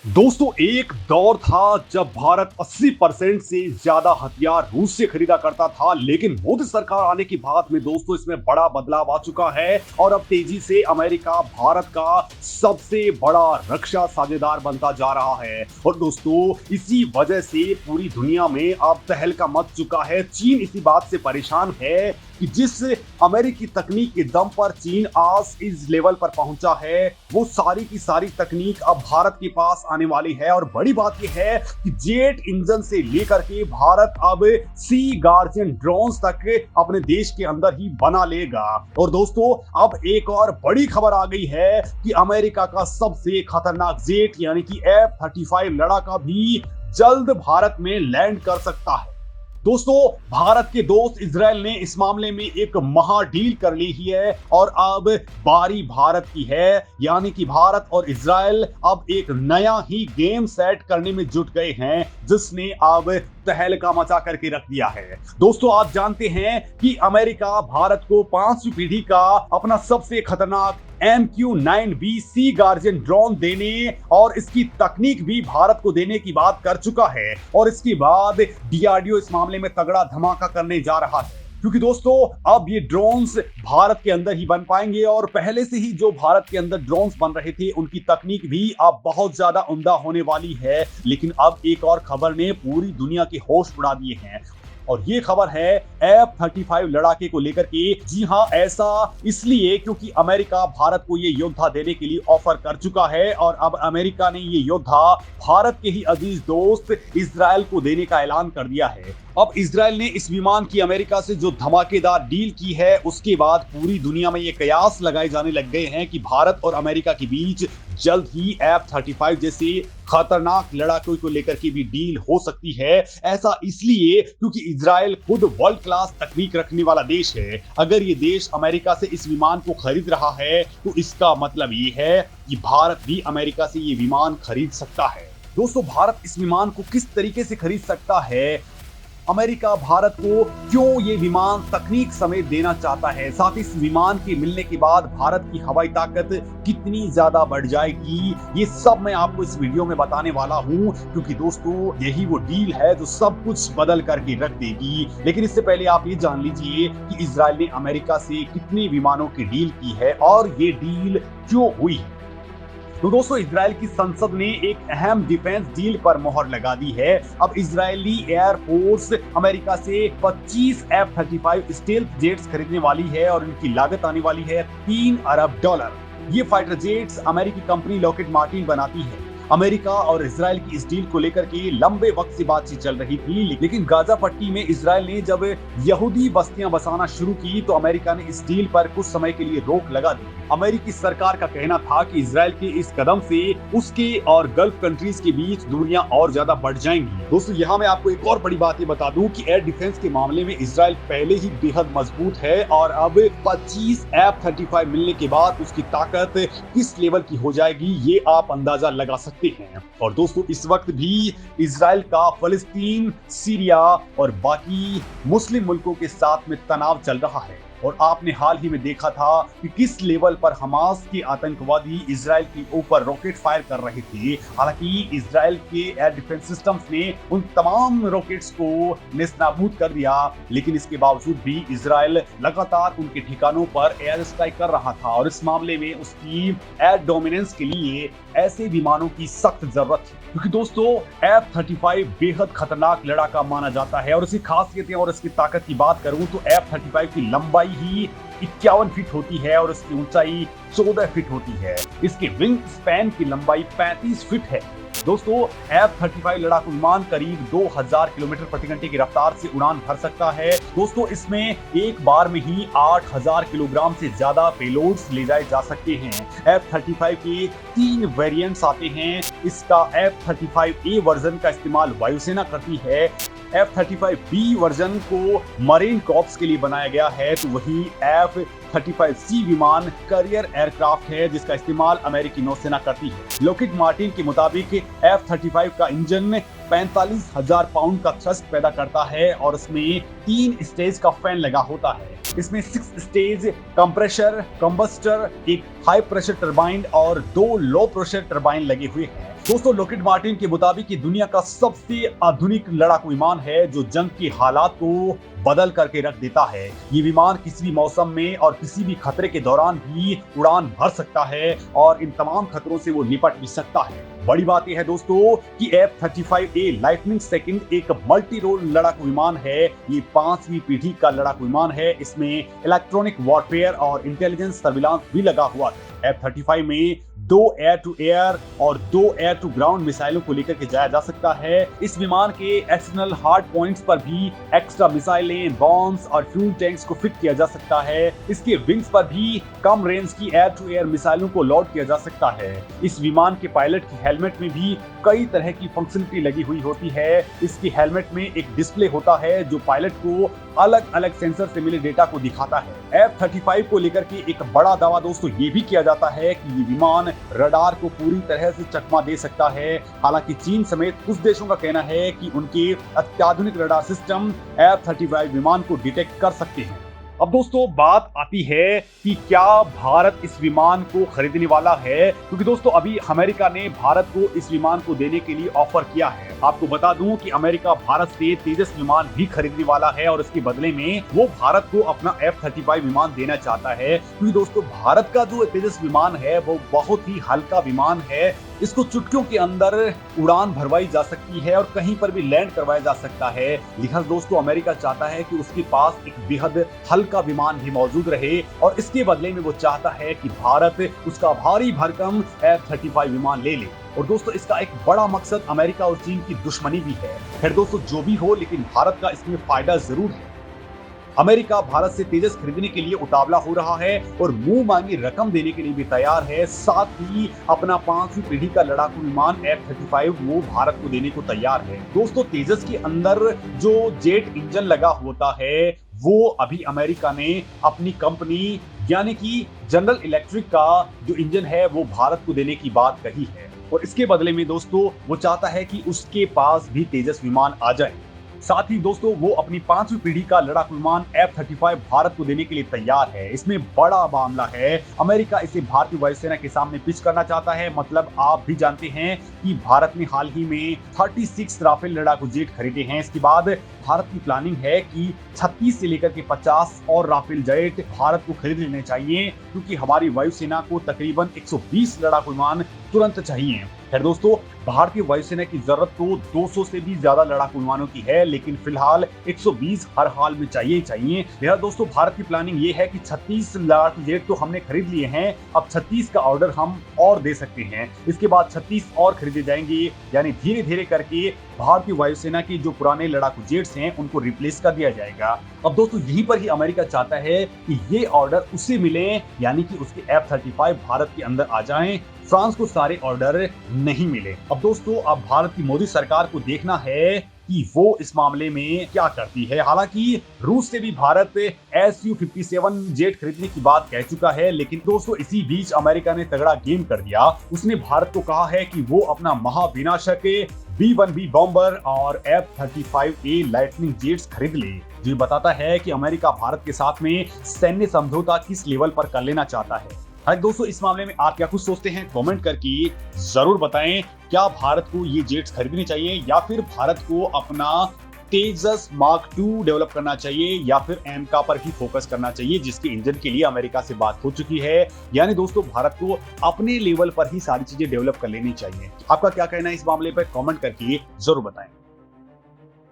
दोस्तों, एक दौर था जब भारत 80% से ज्यादा हथियार रूस से खरीदा करता था, लेकिन मोदी सरकार आने के बाद में दोस्तों इसमें बड़ा बदलाव आ चुका है और अब तेजी से अमेरिका भारत का सबसे बड़ा रक्षा साझेदार बनता जा रहा है। और दोस्तों, इसी वजह से पूरी दुनिया में अब तहलका मच चुका है। चीन इसी बात से परेशान है कि जिस अमेरिकी तकनीक के दम पर चीन आज इस लेवल पर पहुंचा है, वो सारी की सारी तकनीक अब भारत के पास आने वाली है। और बड़ी बात यह है कि जेट इंजन से लेकर के भारत अब सी गार्जियन ड्रोन्स तक अपने देश के अंदर ही बना लेगा। और दोस्तों, अब एक और बड़ी खबर आ गई है कि अमेरिका का सबसे खतरनाक जेट यानी कि F-35 लड़ाका भी जल्द भारत में लैंड कर सकता है। दोस्तों, भारत के दोस्त इजराइल ने इस मामले में एक महा डील कर ली है और अब बारी भारत की है, यानी कि भारत और इजराइल अब एक नया ही गेम सेट करने में जुट गए हैं, जिसने अब तहलका मचा करके रख दिया है। दोस्तों, आप जानते हैं कि अमेरिका भारत को 5वीं पीढ़ी का अपना सबसे खतरनाक MQ-9B सी गार्जियन ड्रोन देने और इसकी तकनीक भी भारत को देने की बात कर चुका है। और इसके बाद DRDO इस मामले में तगड़ा धमाका करने जा रहा है, क्योंकि दोस्तों अब ये ड्रोन्स भारत के अंदर ही बन पाएंगे। और पहले से ही जो भारत के अंदर ड्रोन्स बन रहे थे, उनकी तकनीक भी अब बहुत ज्यादा उम्दा होने वाली है। लेकिन अब एक और खबर ने पूरी दुनिया के होश उड़ा दिए हैं, और ये खबर है F-35 लड़ाके को लेकर के। जी हां, ऐसा इसलिए क्योंकि अमेरिका भारत को ये योद्धा देने के लिए ऑफर कर चुका है और अब अमेरिका ने ये योद्धा भारत के ही अजीज दोस्त इजराइल को देने का ऐलान कर दिया है। अब इजराइल ने इस विमान की अमेरिका से जो धमाकेदार डील की है, उसके बाद पूरी दुनिया में ये कयास लगाए जाने लग गए हैं कि भारत और अमेरिका के बीच जल्द ही F-35 जैसे खतरनाक लड़ाकों को लेकर के भी डील हो सकती है। ऐसा इसलिए क्योंकि इजराइल खुद वर्ल्ड क्लास तकनीक रखने वाला देश है। अगर ये देश अमेरिका से इस विमान को खरीद रहा है, तो इसका मतलब ये है कि भारत भी अमेरिका से ये विमान खरीद सकता है। दोस्तों, भारत इस विमान को किस तरीके से खरीद सकता है, अमेरिका भारत को क्यों ये विमान तकनीक समेत देना चाहता है, साथ ही इस विमान के मिलने के बाद भारत की हवाई ताकत कितनी ज्यादा बढ़ जाएगी, ये सब मैं आपको इस वीडियो में बताने वाला हूं। क्योंकि दोस्तों, यही वो डील है जो सब कुछ बदल करके रख देगी। लेकिन इससे पहले आप ये जान लीजिए कि इजराइल ने अमेरिका से कितने विमानों की डील की है और ये डील क्यों हुई है। तो दोस्तों, इजराइल की संसद ने एक अहम डिफेंस डील पर मोहर लगा दी है। अब इजरायली एयरफोर्स अमेरिका से 25 F-35 स्टेल्थ जेट्स खरीदने वाली है और इनकी लागत आने वाली है $3 अरब। ये फाइटर जेट्स अमेरिकी कंपनी लॉकहीड मार्टिन बनाती है। अमेरिका और इजराइल की इस डील को लेकर के लंबे वक्त से बातचीत चल रही थी, लेकिन गाजा पट्टी में इजराइल ने जब यहूदी बस्तियां बसाना शुरू की, तो अमेरिका ने इस डील पर कुछ समय के लिए रोक लगा दी। अमेरिकी सरकार का कहना था कि इजराइल के इस कदम से उसके और गल्फ कंट्रीज के बीच दूरियां और ज्यादा बढ़ जाएंगी। दोस्तों, यहाँ मैं आपको एक और बड़ी बात ये बता दूं कि एयर डिफेंस के मामले में इजराइल पहले ही बेहद मजबूत है और अब 25 F-35 मिलने के बाद उसकी ताकत किस लेवल की हो जाएगी, ये आप अंदाजा लगा सकते हैं। और दोस्तों, इस वक्त भी इजराइल का फलस्तीन, सीरिया और बाकी मुस्लिम मुल्कों के साथ में तनाव चल रहा है। और आपने हाल ही में देखा था कि किस लेवल पर हमास के आतंकवादी इजराइल के ऊपर रॉकेट फायर कर रहे थे। हालांकि इजराइल के एयर डिफेंस सिस्टम्स ने उन तमाम रॉकेट्स को नेस्तनाबूद कर दिया, लेकिन इसके बावजूद भी इजराइल लगातार उनके ठिकानों पर एयर स्ट्राइक कर रहा था। और इस मामले में उसकी एयर डोमिनेंस के लिए ऐसे विमानों की सख्त जरूरत है, क्योंकि दोस्तों F-35 बेहद खतरनाक लड़ाका माना जाता है। और इसकी खासियतें और इसकी ताकत की बात करूं तो F-35 की लंबाई ही 51 फीट होती है और इसकी ऊंचाई 14 फीट होती है। इसके विंग स्पैन की लंबाई 35 फीट है। दोस्तों, F-35 लड़ाकू विमान करीब 2000 किलोमीटर प्रति घंटे की रफ्तार से उड़ान भर सकता है। दोस्तों, इसमें एक बार में ही 8000 किलोग्राम से ज्यादा पेलोड्स ले जाए जा सकते हैं। F-35 के 3 वेरिएंट्स आते हैं। इसका F-35A वर्जन का इस्तेमाल वायुसेना करती है। F-35B वर्जन को मरीन कॉर्प्स के लिए बनाया गया है, तो वही F-35C विमान करियर एयरक्राफ्ट है जिसका इस्तेमाल अमेरिकी नौसेना करती है। लॉकहीड मार्टिन के मुताबिक F-35 का इंजन 45,000 पाउंड का थ्रस्ट पैदा करता है और इसमें 3 स्टेज का फैन लगा होता है। इसमें 6 स्टेज कंप्रेशर, कंबस्टर, एक हाई प्रेशर टरबाइन और 2 लो प्रेशर टरबाइन लगे हुए हैं। दोस्तों लॉकहीड मार्टिन के मुताबिक ये दुनिया का सबसे आधुनिक लड़ाकू विमान है जो जंग के हालात को बदल करके रख देता है। ये विमान किसी भी मौसम में और किसी भी खतरे के दौरान भी उड़ान भर सकता है और इन तमाम खतरों से वो निपट भी सकता है। बड़ी बात यह है दोस्तों कि F-35A लाइटनिंग सेकंड एक मल्टी रोल लड़ाकू विमान है। ये 5वीं पीढ़ी का लड़ाकू विमान है। इसमें इलेक्ट्रॉनिक वॉरफेयर और इंटेलिजेंस सर्विलांस भी लगा हुआ है। F-35 में 2 एयर टू एयर और 2 एयर टू ग्राउंड मिसाइलों को लेकर के जाया जा सकता है। इस विमान के एक्सटर्नल हार्ड पॉइंट्स पर भी एक्स्ट्रा मिसाइलें, बॉम्ब्स और फ्यूल टैंक्स को फिट किया जा सकता है। इसके विंग्स पर भी कम रेंज की एयर टू एयर मिसाइलों को लोड किया जा सकता है। इस विमान के पायलट की हेलमेट में भी कई तरह की फंक्शनलिटी लगी हुई होती है। इसकी हेलमेट में एक डिस्प्ले होता है जो पायलट को अलग अलग सेंसर से मिले डेटा को दिखाता है। F-35 को लेकर के एक बड़ा दावा दोस्तों ये भी किया जाता है कि ये विमान रडार को पूरी तरह से चकमा दे सकता है। हालांकि चीन समेत कुछ देशों का कहना है कि उनके अत्याधुनिक रडार सिस्टम F-35 विमान को डिटेक्ट कर सकते हैं। अब दोस्तों बात आती है कि क्या भारत इस विमान को खरीदने वाला है, क्योंकि दोस्तों अभी अमेरिका ने भारत को इस विमान को देने के लिए ऑफर किया है। आपको बता दूं कि अमेरिका भारत से तेजस विमान भी खरीदने वाला है और इसके बदले में वो भारत को अपना F-35 विमान देना चाहता है, क्योंकि दोस्तों भारत का जो तेजस विमान है वो बहुत ही हल्का विमान है। इसको चुटकियों के अंदर उड़ान भरवाई जा सकती है और कहीं पर भी लैंड करवाया जा सकता है। लिहाजा दोस्तों अमेरिका चाहता है कि उसके पास एक बेहद हल्का विमान भी मौजूद रहे और इसके बदले में वो चाहता है कि भारत उसका भारी भरकम F-35 विमान ले ले। और दोस्तों इसका एक बड़ा मकसद अमेरिका और चीन की दुश्मनी भी है। खैर दोस्तों जो भी हो, लेकिन भारत का इसमें फायदा जरूर है। अमेरिका भारत से तेजस खरीदने के लिए उतावला हो रहा है और मुंह मांगी रकम देने के लिए भी तैयार है। साथ ही अपना 5वीं पीढ़ी का लड़ाकू विमान F-35 वो भारत को देने को तैयार है। दोस्तों तेजस के अंदर जो जेट इंजन लगा होता है वो अभी अमेरिका ने अपनी कंपनी यानी कि जनरल इलेक्ट्रिक का जो इंजन है वो भारत को देने की बात कही है और इसके बदले में दोस्तों वो चाहता है कि उसके पास भी तेजस विमान आ जाए। साथ ही दोस्तों वो अपनी 5वीं पीढ़ी का लड़ाकू विमान F-35 भारत को देने के लिए तैयार है। इसमें बड़ा मामला है, अमेरिका इसे भारतीय वायुसेना के सामने पिच करना चाहता है। मतलब आप भी जानते हैं कि भारत ने हाल ही में 36 राफेल लड़ाकू जेट खरीदे हैं। इसके बाद भारत की प्लानिंग है कि 36 से लेकर के 50 और राफेल जेट भारत को खरीद लेने चाहिए, क्योंकि हमारी वायुसेना को तकरीबन 120 लड़ाकू विमान तुरंत चाहिए। खैर दोस्तों भारतीय वायुसेना की जरूरत तो 200 से भी ज्यादा लड़ाकू विमानों की है, लेकिन फिलहाल 120 हर हाल में चाहिए ही चाहिए। लिहाजा दोस्तों भारत की प्लानिंग ये है कि 36 लड़ाकू जेट तो हमने खरीद लिए हैं, अब 36 का ऑर्डर हम और दे सकते हैं। इसके बाद 36 और खरीदे जाएंगे, यानी धीरे धीरे करके भारतीय वायुसेना की जो पुराने लड़ाकू जेट्स हैं उनको रिप्लेस कर दिया जाएगा। अब दोस्तों यहीं पर ही अमेरिका चाहता है कि ये ऑर्डर उसे मिले, यानी कि उसके F-35 भारत के अंदर आ जाएं। फ्रांस को सारे ऑर्डर नहीं मिले। अब दोस्तों अब भारत की मोदी सरकार को देखना है कि वो इस मामले में क्या करती है। हालांकि रूस से भी भारत Su-57 जेट खरीदने की बात कह चुका है, लेकिन दोस्तों इसी बीच अमेरिका ने तगड़ा गेम कर दिया। उसने भारत को कहा है कि वो अपना महाविनाशक B-1B बॉम्बर और F-35A लाइटनिंग जेट्स खरीद ले। जो बताता है कि अमेरिका भारत के साथ में सैन्य समझौता किस लेवल पर कर लेना चाहता है। हाय दोस्तों इस मामले में आप क्या कुछ सोचते हैं, कमेंट करके जरूर बताएं। क्या भारत को ये जेट्स खरीदने चाहिए या फिर भारत को अपना तेजस मार्क 2 डेवलप करना चाहिए या फिर एमका पर ही फोकस करना चाहिए, जिसके इंजन के लिए अमेरिका से बात हो चुकी है। यानी दोस्तों भारत को अपने लेवल पर ही सारी चीजें डेवलप कर लेनी चाहिए। आपका क्या कहना है इस मामले पर, कमेंट करके जरूर बताएं।